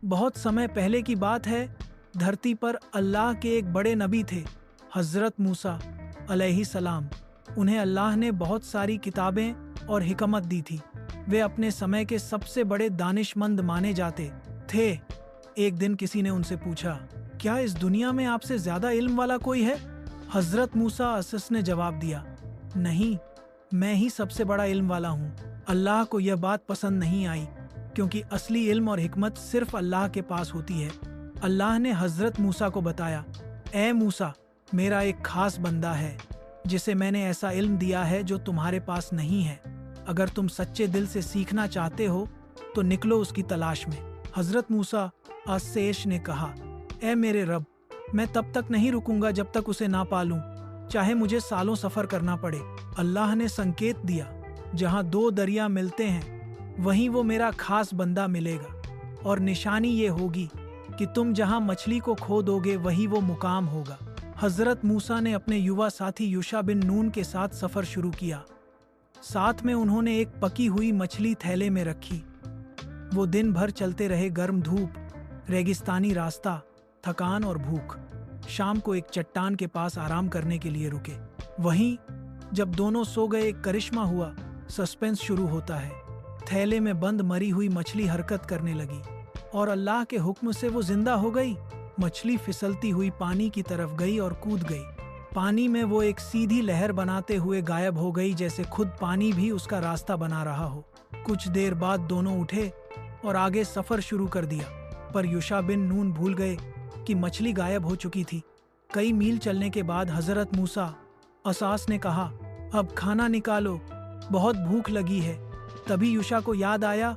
बहुत समय पहले की बात है। धरती पर अल्लाह के एक बड़े नबी थे, हज़रत मूसा अलैहिस्सलाम। उन्हें अल्लाह ने बहुत सारी किताबें और हिकमत दी थी। वे अपने समय के सबसे बड़े दानिशमंद माने जाते थे। एक दिन किसी ने उनसे पूछा, क्या इस दुनिया में आपसे ज्यादा इल्म वाला कोई है? हज़रत मूसा असस ने जवाब दिया, नहीं, मैं ही सबसे बड़ा इल्म वाला हूँ। अल्लाह को यह बात पसंद नहीं आई, क्योंकि असली इल्म और हिकमत सिर्फ अल्लाह के पास होती है। अल्लाह ने हज़रत मूसा को बताया, ए मूसा, मेरा एक खास बंदा है जिसे मैंने ऐसा इल्म दिया है जो तुम्हारे पास नहीं है। अगर तुम सच्चे दिल से सीखना चाहते हो तो निकलो उसकी तलाश में। हज़रत मूसा अस्सेश ने कहा, ए मेरे रब, मैं तब तक नहीं रुकूंगा जब तक उसे ना पालूं, चाहे मुझे सालों सफ़र करना पड़े। अल्लाह ने संकेत दिया, जहाँ दो दरिया मिलते हैं वहीं वो मेरा खास बंदा मिलेगा, और निशानी ये होगी कि तुम जहाँ मछली को खो दोगे वही वो मुकाम होगा। हज़रत मूसा ने अपने युवा साथी यूशा बिन नून के साथ सफ़र शुरू किया। साथ में उन्होंने एक पकी हुई मछली थैले में रखी। वो दिन भर चलते रहे, गर्म धूप, रेगिस्तानी रास्ता, थकान और भूख। शाम को एक चट्टान के पास आराम करने के लिए रुके। वहीं जब दोनों सो गए, एक करिश्मा हुआ। सस्पेंस शुरू होता है। थैले में बंद मरी हुई मछली हरकत करने लगी और अल्लाह के हुक्म से वो जिंदा हो गई। मछली फिसलती हुई पानी की तरफ गई और कूद गई। पानी में वो एक सीधी लहर बनाते हुए गायब हो गई, जैसे खुद पानी भी उसका रास्ता बना रहा हो। कुछ देर बाद दोनों उठे और आगे सफर शुरू कर दिया, पर यूशा बिन नून भूल गए कि मछली गायब हो चुकी थी। कई मील चलने के बाद हज़रत मूसा असास ने कहा, अब खाना निकालो, बहुत भूख लगी है। तभी यूशा को याद आया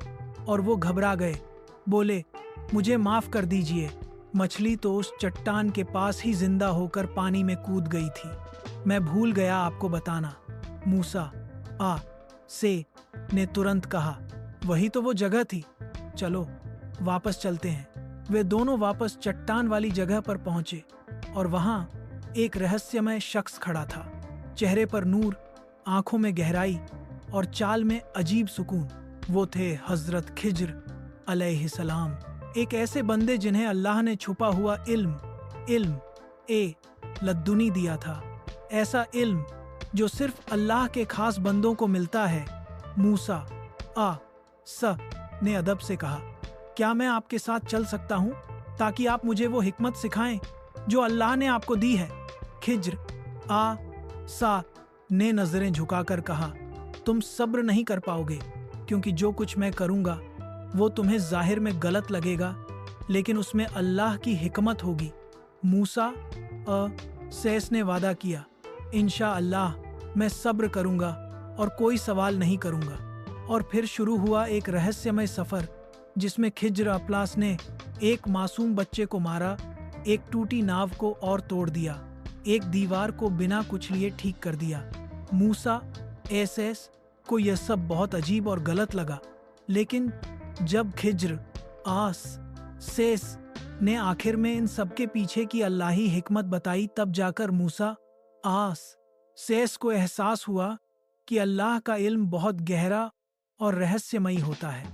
और वो घबरा गए। बोले, मुझे माफ कर दीजिए, मछली तो उस चट्टान के पास ही जिंदा होकर पानी में कूद गई थी। मैं भूल गया आपको बताना। मूसा आ से ने तुरंत कहा, वही तो वो जगह थी, चलो वापस चलते हैं। वे दोनों वापस चट्टान वाली जगह पर पहुंचे और वहां एक रहस्यमय शख्स खड़ा था। चेहरे पर नूर, आंखों में गहराई और चाल में अजीब सुकून। वो थे हज़रत खिज्र अलैहिस्सलाम, एक ऐसे बंदे जिन्हें अल्लाह ने छुपा हुआ इल्म लद्दुनी दिया था। ऐसा इल्म जो सिर्फ अल्लाह के खास बंदों को मिलता है। मूसा आ स ने अदब से कहा, क्या मैं आपके साथ चल सकता हूँ ताकि आप मुझे वो हिकमत सिखाएं जो अल्लाह ने आपको दी है? खिज्र आ सा ने नजरें झुकाकर कहा, तुम सब्र नहीं कर पाओगे, क्योंकि जो कुछ मैं करूँगा वो तुम्हें जाहिर में गलत लगेगा, लेकिन उसमें अल्लाह की हिकमत होगी। मूसा सेस ने वादा किया, इंशा अल्लाह मैं सब्र करूँगा और कोई सवाल नहीं करूँगा। और फिर शुरू हुआ एक रहस्यमय सफ़र, जिसमें खिज्र अपलास ने एक मासूम बच्चे को मारा, एक टूटी नाव को और तोड़ दिया, एक दीवार को बिना कुछ लिए ठीक कर दिया। मूसा एस को यह सब बहुत अजीब और गलत लगा, लेकिन जब खिज्र आस सेस ने आखिर में इन सबके पीछे की अल्लाही हिकमत बताई, तब जाकर मूसा आस सेस को एहसास हुआ कि अल्लाह का इल्म बहुत गहरा और रहस्यमयी होता है।